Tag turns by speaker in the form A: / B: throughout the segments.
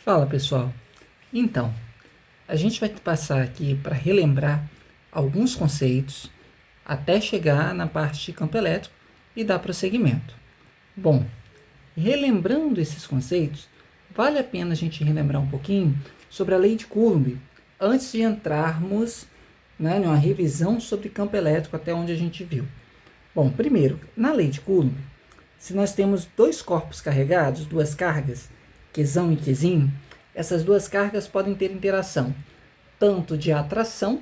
A: Fala pessoal, então a gente vai passar aqui para relembrar alguns conceitos até chegar na parte de campo elétrico e dar prosseguimento. Bom, relembrando esses conceitos, vale a pena a gente relembrar um pouquinho sobre a lei de Coulomb antes de entrarmos numa revisão sobre campo elétrico até onde a gente viu. Bom, primeiro, na lei de Coulomb, se nós temos dois corpos carregados, duas cargas, Qzão e Qzinho, essas duas cargas podem ter interação tanto de atração,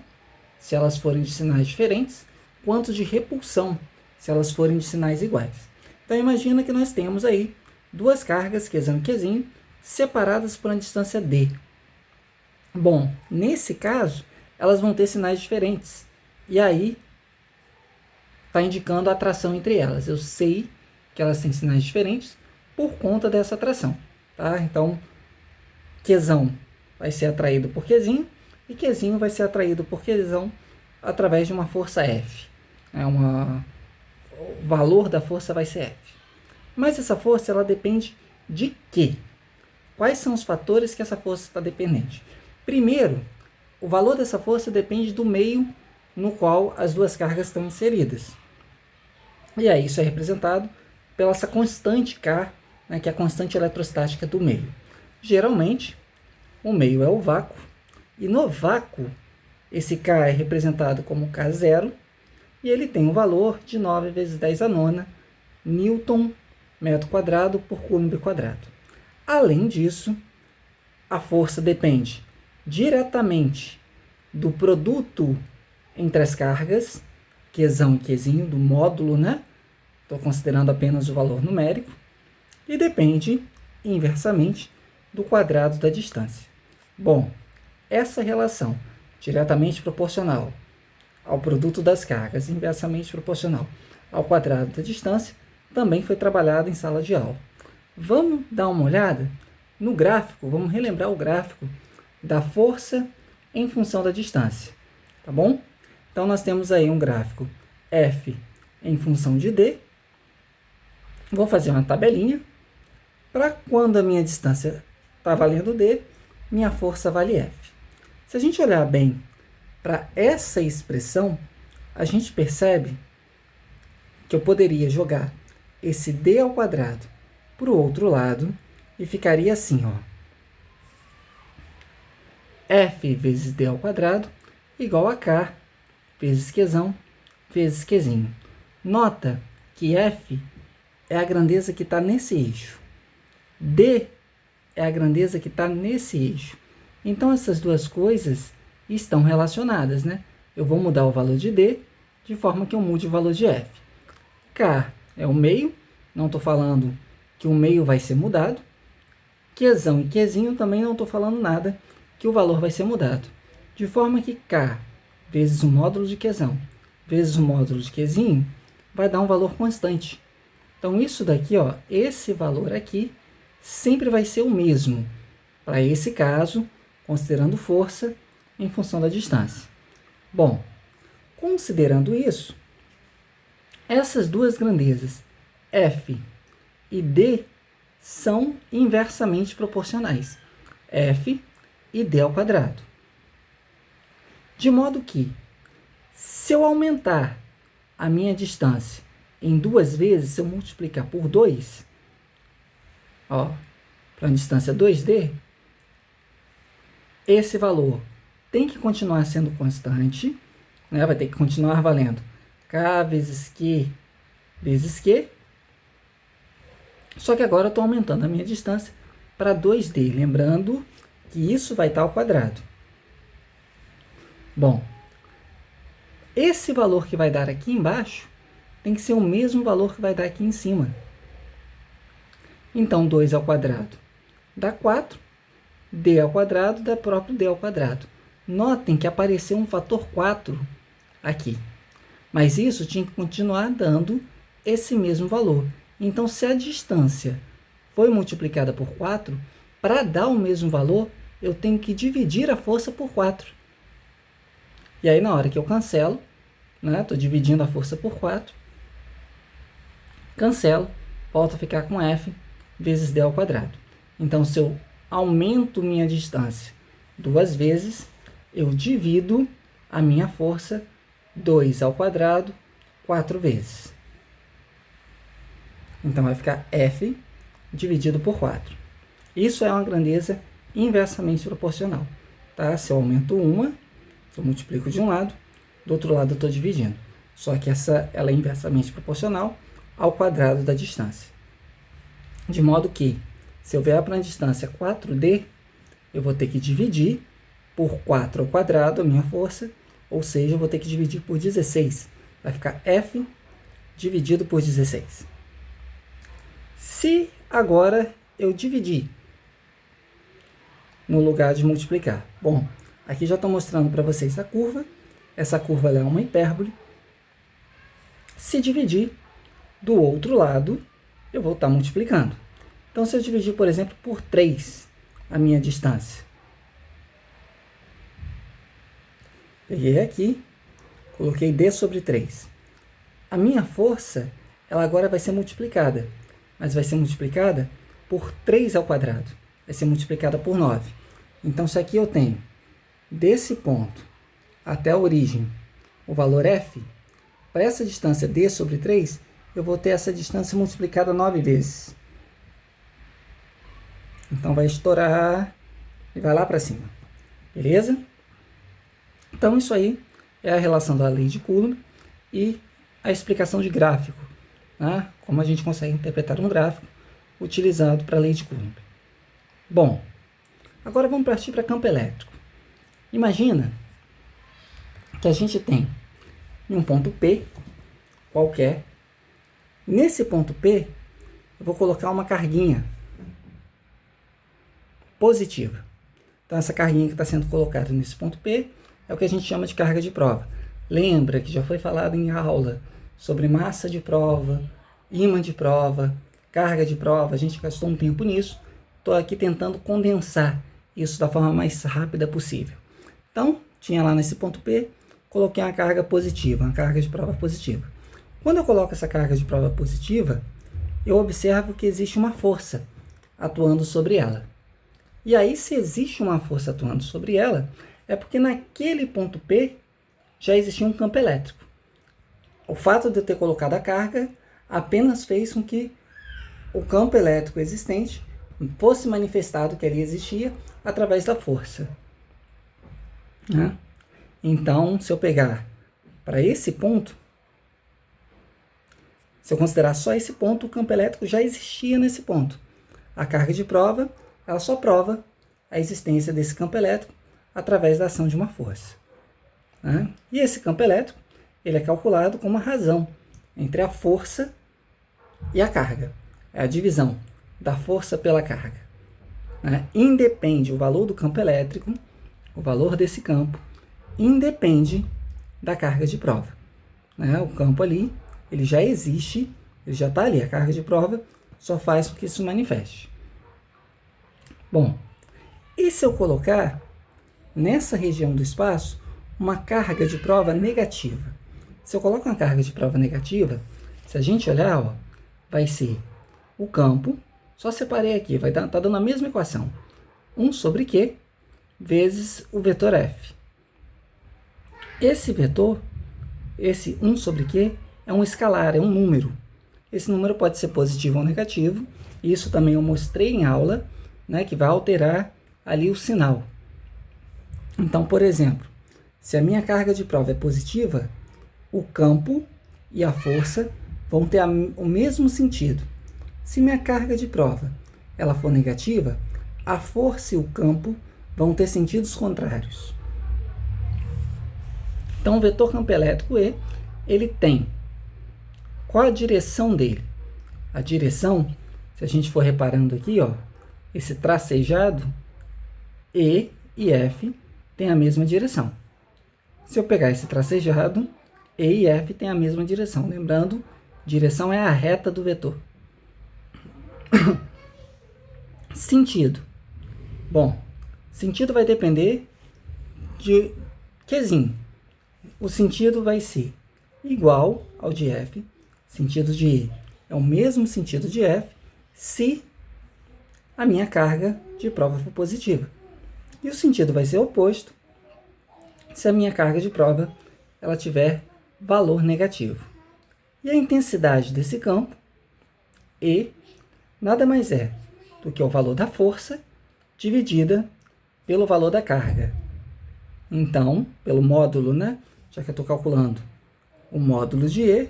A: se elas forem de sinais diferentes, quanto de repulsão, se elas forem de sinais iguais. Então imagina que nós temos aí duas cargas, Qzão e Qzinho, separadas por uma distância d. Bom, nesse caso, elas vão ter sinais diferentes. E aí, está indicando a atração entre elas. Eu sei que elas têm sinais diferentes por conta dessa atração. Tá? Então, Qzão vai ser atraído por Qzinho e Qzinho vai ser atraído por Qzão através de uma força F. O valor da força vai ser F. Mas essa força ela depende de quê? Quais são os fatores que essa força está dependente? Primeiro, o valor dessa força depende do meio no qual as duas cargas estão inseridas. E aí isso é representado pela essa constante K, que é a constante eletrostática do meio. Geralmente, o meio é o vácuo, e no vácuo, esse K é representado como K0, e ele tem um valor de 9 vezes 10 a nona Newton metro quadrado por Coulomb quadrado. Além disso, a força depende diretamente do produto entre as cargas, Qzão e Qzinho, do módulo, Estou considerando apenas o valor numérico, e depende inversamente do quadrado da distância. Bom, essa relação diretamente proporcional ao produto das cargas, inversamente proporcional ao quadrado da distância, também foi trabalhada em sala de aula. Vamos dar uma olhada no gráfico, vamos relembrar o gráfico da força em função da distância, tá bom? Então nós temos aí um gráfico F em função de D. Vou fazer uma tabelinha para quando a minha distância está valendo D, minha força vale F. Se a gente olhar bem para essa expressão, a gente percebe que eu poderia jogar esse D ao quadrado para o outro lado e ficaria assim, ó. F vezes D ao quadrado igual a K vezes Qzão vezes Qzinho. Nota que F é a grandeza que está nesse eixo. D é a grandeza que está nesse eixo. Então, essas duas coisas estão relacionadas, Eu vou mudar o valor de D de forma que eu mude o valor de F. K é o meio, não estou falando que o meio vai ser mudado. Qzão e Qzinho também não estou falando nada que o valor vai ser mudado. De forma que K vezes o módulo de Qzão vezes o módulo de Qzinho vai dar um valor constante. Então, isso daqui, ó, esse valor aqui, sempre vai ser o mesmo, para esse caso, considerando força em função da distância. Bom, considerando isso, essas duas grandezas, F e D, são inversamente proporcionais. F e D ao quadrado. De modo que, se eu aumentar a minha distância em duas vezes, se eu multiplicar por 2, para uma distância 2D, esse valor tem que continuar sendo constante, vai ter que continuar valendo K vezes Q vezes Q, só que agora eu estou aumentando a minha distância para 2D, lembrando que isso vai estar ao quadrado. Bom, esse valor que vai dar aqui embaixo tem que ser o mesmo valor que vai dar aqui em cima. Então, 2 ao quadrado dá 4, D ao quadrado dá próprio D ao quadrado. Notem que apareceu um fator 4 aqui. Mas isso tinha que continuar dando esse mesmo valor. Então, se a distância foi multiplicada por 4, para dar o mesmo valor, eu tenho que dividir a força por 4. E aí, na hora que eu cancelo, estou dividindo a força por 4, cancelo, volto a ficar com F vezes D ao quadrado. Então, se eu aumento minha distância 2 vezes, eu divido a minha força 2 ao quadrado 4 vezes. Então vai ficar F dividido por 4. Isso é uma grandeza inversamente proporcional. Tá? Se eu aumento uma, eu multiplico de um lado, do outro lado eu estou dividindo. Só que ela é inversamente proporcional ao quadrado da distância. De modo que, se eu vier para uma distância 4D, eu vou ter que dividir por 4 ao quadrado a minha força, ou seja, eu vou ter que dividir por 16. Vai ficar F dividido por 16. Se agora eu dividir no lugar de multiplicar. Bom, aqui já estou mostrando para vocês a curva. Essa curva é uma hipérbole. Se dividir do outro lado, eu vou estar multiplicando. Então, se eu dividir, por exemplo, por 3 a minha distância. Peguei aqui, coloquei D sobre 3. A minha força, ela agora vai ser multiplicada. Mas vai ser multiplicada por 3 ao quadrado. Vai ser multiplicada por 9. Então, se aqui eu tenho desse ponto até a origem o valor F, para essa distância D sobre 3, eu vou ter essa distância multiplicada 9 vezes. Então, vai estourar e vai lá para cima. Beleza? Então, isso aí é a relação da lei de Coulomb e a explicação de gráfico. Né? Como a gente consegue interpretar um gráfico utilizado para a lei de Coulomb. Bom, agora vamos partir para campo elétrico. Imagina que a gente tem um ponto P qualquer. Nesse ponto P, eu vou colocar uma carguinha positiva. Então, essa carguinha que está sendo colocada nesse ponto P é o que a gente chama de carga de prova. Lembra que já foi falado em aula sobre massa de prova, ímã de prova, carga de prova. A gente gastou um tempo nisso. Estou aqui tentando condensar isso da forma mais rápida possível. Então, tinha lá nesse ponto P, coloquei uma carga positiva, uma carga de prova positiva. Quando eu coloco essa carga de prova positiva, eu observo que existe uma força atuando sobre ela. E aí, se existe uma força atuando sobre ela, é porque naquele ponto P já existia um campo elétrico. O fato de eu ter colocado a carga apenas fez com que o campo elétrico existente fosse manifestado que ali existia através da força. Né? Então, se eu pegar para esse ponto, se eu considerar só esse ponto, o campo elétrico já existia nesse ponto. A carga de prova, ela só prova a existência desse campo elétrico através da ação de uma força. Né? E esse campo elétrico, ele é calculado como uma razão entre a força e a carga. É a divisão da força pela carga. Né? Independe o valor do campo elétrico, o valor desse campo, independe da carga de prova. Né? O campo ali, ele já existe, ele já está ali. A carga de prova só faz com que isso manifeste. Bom, e se eu colocar nessa região do espaço uma carga de prova negativa? Se eu coloco uma carga de prova negativa, se a gente olhar, ó, vai ser o campo, só separei aqui, vai tá dando a mesma equação. 1 sobre Q vezes o vetor F. Esse vetor, esse 1 sobre Q, é um escalar, é um número. Esse número pode ser positivo ou negativo. Isso também eu mostrei em aula, né, que vai alterar ali o sinal. Então, por exemplo, se a minha carga de prova é positiva, o campo e a força vão ter o mesmo sentido. Se minha carga de prova ela for negativa, a força e o campo vão ter sentidos contrários. Então, o vetor campo elétrico E, ele tem qual a direção dele? A direção, se a gente for reparando aqui, ó, esse tracejado, E e F tem a mesma direção. Se eu pegar esse tracejado, E e F tem a mesma direção. Lembrando, direção é a reta do vetor. Sentido. Bom, sentido vai depender de Qzinho. O sentido vai ser igual ao de F. Sentido de E é o mesmo sentido de F se a minha carga de prova for positiva. E o sentido vai ser oposto se a minha carga de prova ela tiver valor negativo. E a intensidade desse campo, E, nada mais é do que o valor da força dividida pelo valor da carga. Então, pelo módulo, né? Já que eu estou calculando o módulo de E,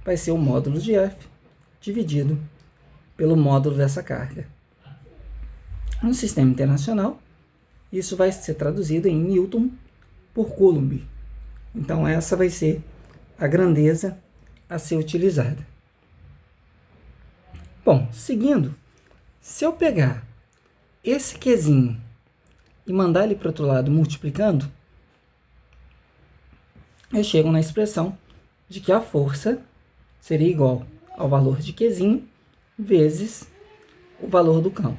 A: vai ser o módulo de F dividido pelo módulo dessa carga. No sistema internacional, isso vai ser traduzido em Newton por Coulomb. Então, essa vai ser a grandeza a ser utilizada. Bom, seguindo, se eu pegar esse Qzinho e mandar ele para o outro lado multiplicando, eu chego na expressão de que a força seria igual ao valor de Qzinho vezes o valor do campo.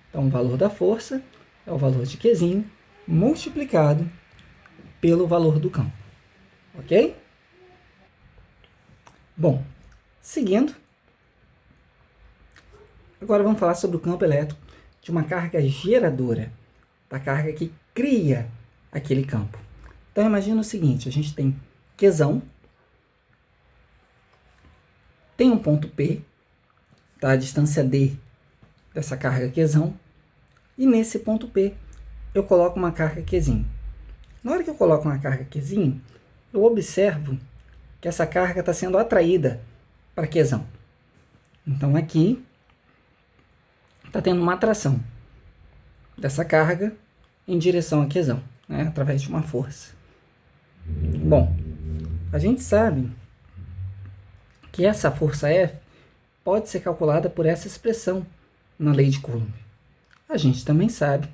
A: Então, o valor da força é o valor de Qzinho multiplicado pelo valor do campo. Ok? Bom, seguindo, agora vamos falar sobre o campo elétrico de uma carga geradora, da carga que cria aquele campo. Então, imagina o seguinte, a gente tem Qzão, tem um ponto P, tá? A distância D dessa carga Qzão, e nesse ponto P eu coloco uma carga Qzinho. Na hora que eu coloco uma carga Qzinho, eu observo que essa carga está sendo atraída para Qzão. Então aqui está tendo uma atração dessa carga em direção a Qzão, né? Através de uma força. Bom, a gente sabe que essa força F pode ser calculada por essa expressão na lei de Coulomb. A gente também sabe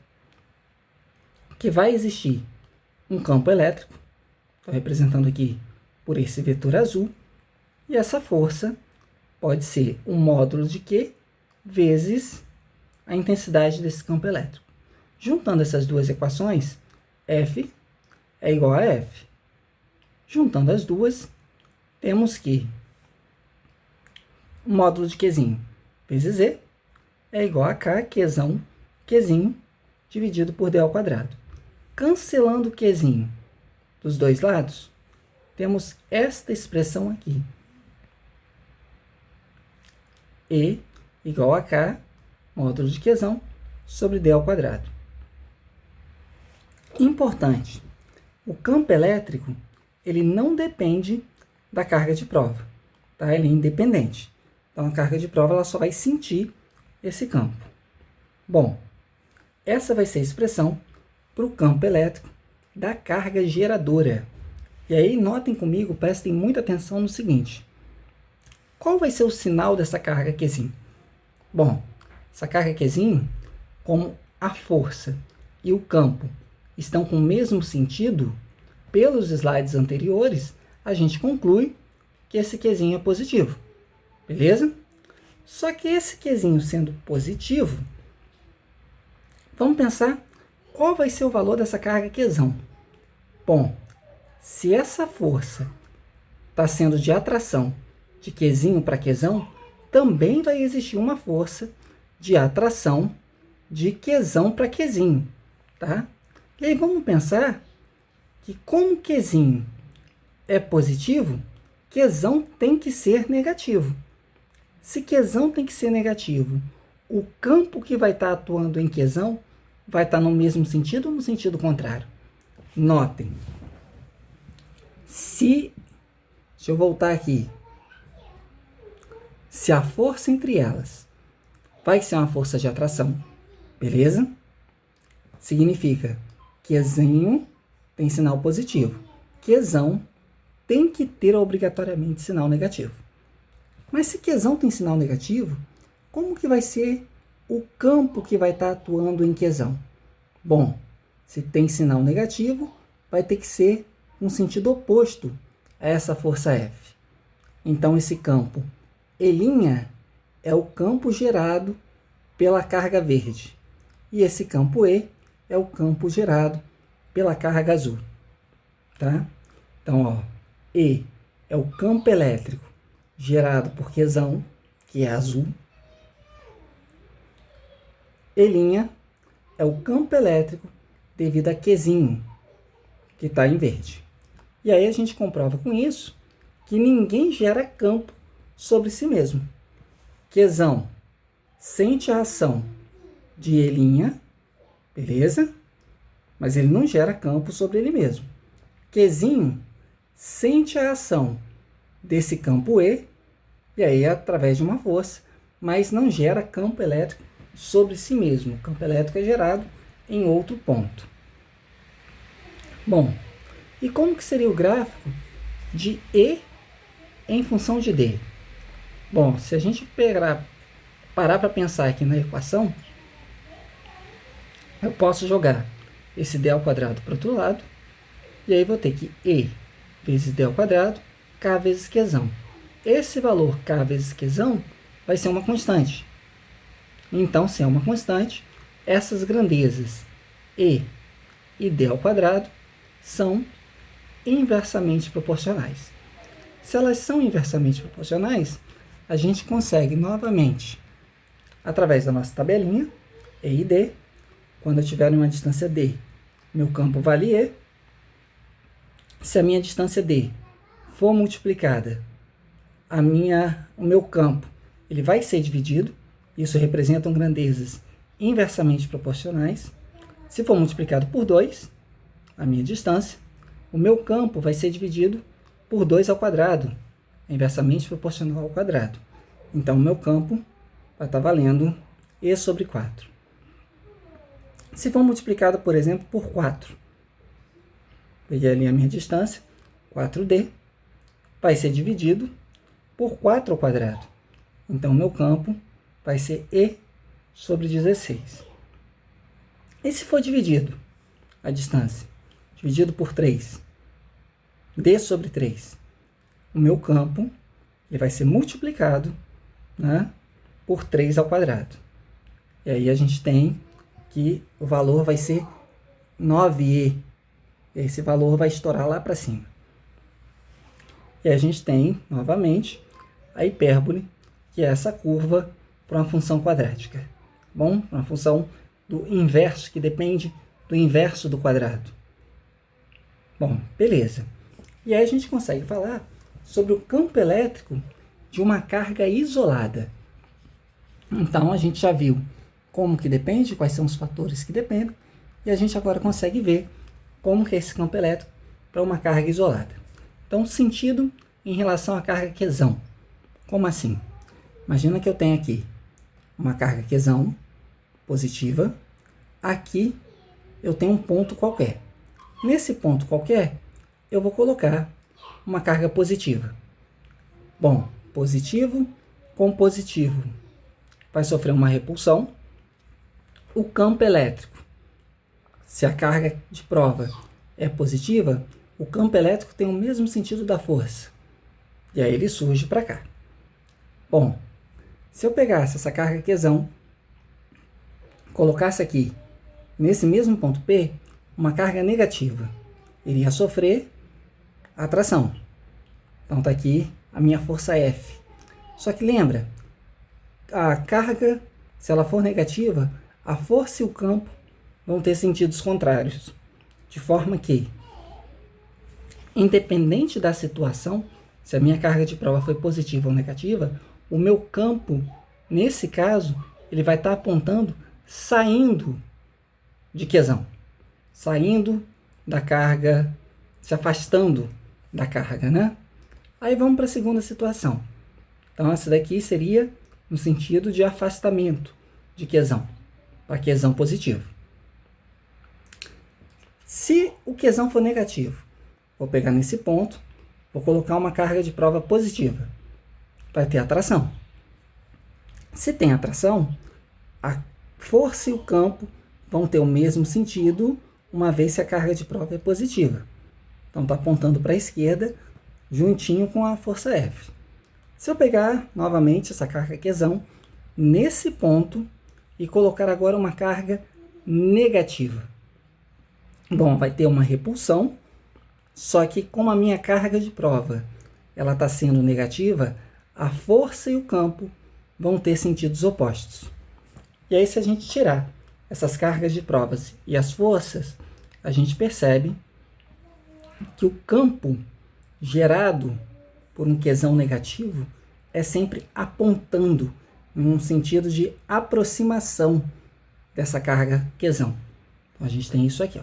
A: que vai existir um campo elétrico, estou representando aqui por esse vetor azul, e essa força pode ser um módulo de Q vezes a intensidade desse campo elétrico. Juntando essas duas equações, F é igual a F. Juntando as duas, temos que o módulo de Qzinho vezes E é igual a K, Qzinho, dividido por D ao quadrado. Cancelando o Qzinho dos dois lados, temos esta expressão aqui. E igual a K, módulo de Qzão, sobre D ao quadrado. Importante, o campo elétrico, ele não depende da carga de prova, tá? Ele é independente. Então, a carga de prova ela só vai sentir esse campo. Bom, essa vai ser a expressão para o campo elétrico da carga geradora. E aí, notem comigo, prestem muita atenção no seguinte. Qual vai ser o sinal dessa carga Qzinho? Bom, essa carga Qzinho, como a força e o campo estão com o mesmo sentido, pelos slides anteriores, a gente conclui que esse Qzinho é positivo. Beleza? Só que esse Qzinho sendo positivo, vamos pensar qual vai ser o valor dessa carga Qzão. Bom, se essa força está sendo de atração de Qzinho para Qzão, também vai existir uma força de atração de Qzão para Qzinho, tá? E aí vamos pensar que como Qzinho é positivo, Qzão tem que ser negativo. Se Qzão tem que ser negativo, o campo que vai estar atuando em Qzão vai estar no mesmo sentido ou no sentido contrário? Notem. Deixa eu voltar aqui. Se a força entre elas vai ser uma força de atração, beleza? Significa que Qzinho tem sinal positivo. Qzão tem que ter obrigatoriamente sinal negativo. Mas se Qzão tem sinal negativo, como que vai ser o campo que vai estar atuando em Qzão? Bom, se tem sinal negativo, vai ter que ser um sentido oposto a essa força F. Então, esse campo E' é o campo gerado pela carga verde. E esse campo E é o campo gerado pela carga azul. Tá? Então, ó, E é o campo elétrico gerado por Qzão, que é azul. E' é o campo elétrico devido a Qzinho, que está em verde. E aí a gente comprova com isso que ninguém gera campo sobre si mesmo. Qzão sente a ação de E', beleza? Mas ele não gera campo sobre ele mesmo. Qzinho sente a ação desse campo E, e aí através de uma força, mas não gera campo elétrico sobre si mesmo. O campo elétrico é gerado em outro ponto. Bom, e como que seria o gráfico de E em função de D? Bom, se a gente parar para pensar aqui na equação, eu posso jogar esse D ao quadrado para o outro lado, e aí vou ter que E vezes D ao quadrado, K vezes Qzão. Esse valor K vezes Qzão vai ser uma constante. Então, se é uma constante, essas grandezas E e D ao quadrado são inversamente proporcionais. Se elas são inversamente proporcionais, a gente consegue novamente, através da nossa tabelinha, E e D, quando eu tiver uma distância D, meu campo vale E. Se a minha distância D for multiplicada, o meu campo ele vai ser dividido. Isso representam grandezas inversamente proporcionais. Se for multiplicado por 2, a minha distância, o meu campo vai ser dividido por 2 ao quadrado, inversamente proporcional ao quadrado. Então, o meu campo vai estar valendo E sobre 4. Se for multiplicado, por exemplo, por 4, peguei ali a minha distância, 4D, vai ser dividido por 4 ao quadrado. Então, o meu campo vai ser E sobre 16. E se for dividido a distância, dividido por 3, D sobre 3, o meu campo ele vai ser multiplicado, né, por 3 ao quadrado. E aí a gente tem que o valor vai ser 9E. Esse valor vai estourar lá para cima. E a gente tem, novamente, a hipérbole, que é essa curva para uma função quadrática. Bom, uma função do inverso, que depende do inverso do quadrado. Bom, beleza. E aí a gente consegue falar sobre o campo elétrico de uma carga isolada. Então, a gente já viu como que depende, quais são os fatores que dependem, e a gente agora consegue ver como que é esse campo elétrico para uma carga isolada. Então, sentido em relação à carga Qzão. Como assim? Imagina que eu tenho aqui uma carga Qzão positiva. Aqui eu tenho um ponto qualquer. Nesse ponto qualquer, eu vou colocar uma carga positiva. Bom, positivo com positivo vai sofrer uma repulsão. O campo elétrico, se a carga de prova é positiva, o campo elétrico tem o mesmo sentido da força. E aí ele surge para cá. Bom, se eu pegasse essa carga Qzão, colocasse aqui, nesse mesmo ponto P, uma carga negativa, iria sofrer atração. Então está aqui a minha força F. Só que lembra, a carga, se ela for negativa, a força e o campo vão ter sentidos contrários. De forma que, independente da situação, se a minha carga de prova foi positiva ou negativa, o meu campo, nesse caso, ele vai estar apontando saindo de Qzão. Saindo da carga, se afastando da carga, né? Aí vamos para a segunda situação. Então, essa daqui seria no sentido de afastamento de Qzão, para Qzão positivo. Se o Qzão for negativo, vou pegar nesse ponto, vou colocar uma carga de prova positiva. Vai ter atração. Se tem atração, a força e o campo vão ter o mesmo sentido, uma vez que a carga de prova é positiva. Então está apontando para a esquerda, juntinho com a força F. Se eu pegar novamente essa carga Qzão nesse ponto e colocar agora uma carga negativa. Bom, vai ter uma repulsão, só que como a minha carga de prova ela está sendo negativa, a força e o campo vão ter sentidos opostos. E aí, se a gente tirar essas cargas de provas e as forças, a gente percebe que o campo gerado por um quesão negativo é sempre apontando em um sentido de aproximação dessa carga quesão. Então, a gente tem isso aqui, ó,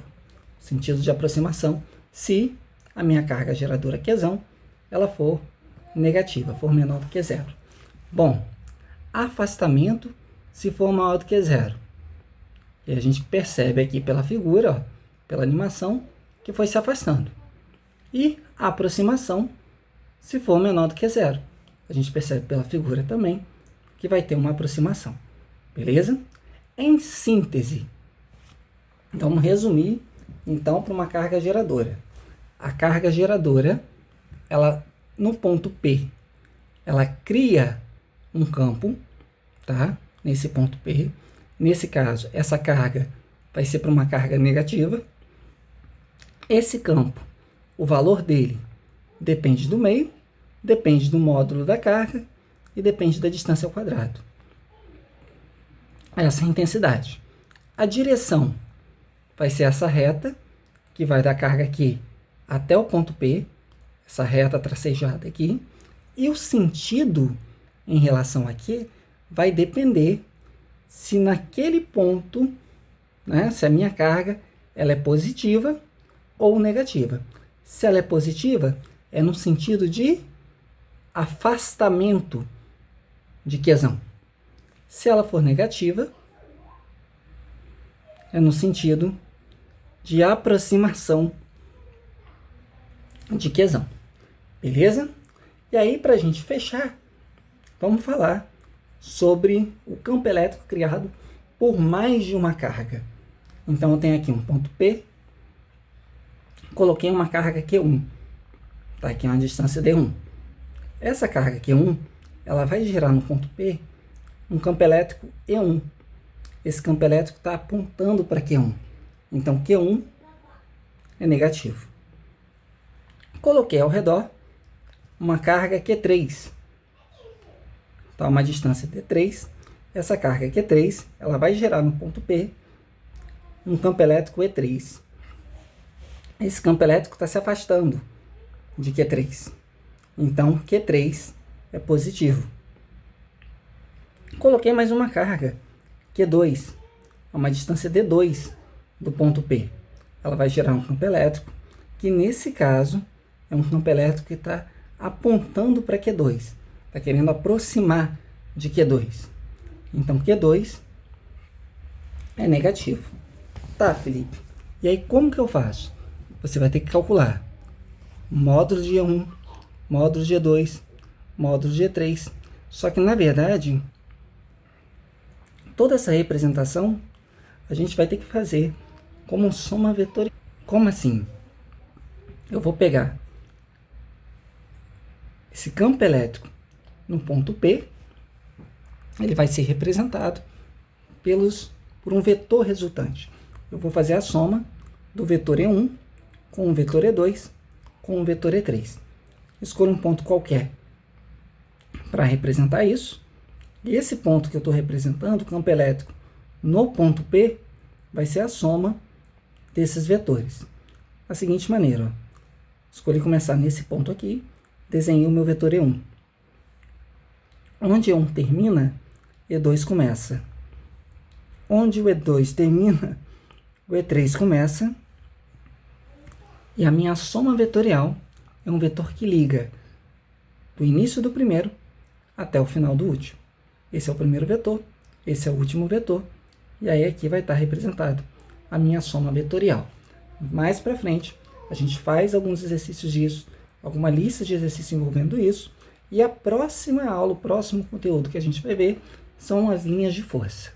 A: sentido de aproximação, se a minha carga geradora quesão ela for negativa, for menor do que zero. Bom, afastamento se for maior do que zero. E a gente percebe aqui pela figura, ó, pela animação, que foi se afastando. E a aproximação se for menor do que zero. A gente percebe pela figura também que vai ter uma aproximação. Beleza? Em síntese, então, vamos resumir então para uma carga geradora. A carga geradora, ela no ponto P, ela cria um campo, tá? Nesse ponto P. Nesse caso, essa carga vai ser para uma carga negativa. Esse campo, o valor dele depende do meio, depende do módulo da carga e depende da distância ao quadrado. Essa é a intensidade. A direção vai ser essa reta, que vai da carga aqui até o ponto P, essa reta tracejada aqui, e o sentido em relação aqui vai depender se naquele ponto, né, se a minha carga ela é positiva ou negativa. Se ela é positiva, é no sentido de afastamento de quesão. Se ela for negativa, é no sentido de aproximação de quesão. Beleza? E aí, para a gente fechar, vamos falar sobre o campo elétrico criado por mais de uma carga. Então, eu tenho aqui um ponto P, coloquei uma carga Q1, tá aqui uma distância D1. Essa carga Q1, ela vai gerar no ponto P um campo elétrico E1. Esse campo elétrico está apontando para Q1. Então, Q1 é negativo. Coloquei ao redor uma carga Q3. Tá, uma distância D3. Essa carga Q3, ela vai gerar no ponto P um campo elétrico E3. Esse campo elétrico está se afastando de Q3. Então, Q3 é positivo. Coloquei mais uma carga, Q2, a uma distância D2 do ponto P. Ela vai gerar um campo elétrico, que nesse caso é um campo elétrico que está apontando para Q2. Está querendo aproximar de Q2. Então, Q2 é negativo. Tá, Felipe. E aí, como que eu faço? Você vai ter que calcular módulo de G1, módulo de G2, módulo de G3. Só que, na verdade, toda essa representação a gente vai ter que fazer como soma vetorial. Como assim? Eu vou pegar esse campo elétrico no ponto P, ele vai ser representado por um vetor resultante. Eu vou fazer a soma do vetor E1 com o vetor E2 com o vetor E3. Escolho um ponto qualquer para representar isso. E esse ponto que eu estou representando, o campo elétrico no ponto P, vai ser a soma desses vetores. Da seguinte maneira, ó. Escolhi começar nesse ponto aqui, desenhei o meu vetor E1. Onde E1 termina, E2 começa. Onde o E2 termina, o E3 começa. E a minha soma vetorial é um vetor que liga do início do primeiro até o final do último. Esse é o primeiro vetor, esse é o último vetor. E aí aqui vai estar representado a minha soma vetorial. Mais para frente, a gente faz alguns exercícios disso, alguma lista de exercícios envolvendo isso. E a próxima aula, o próximo conteúdo que a gente vai ver são as linhas de força.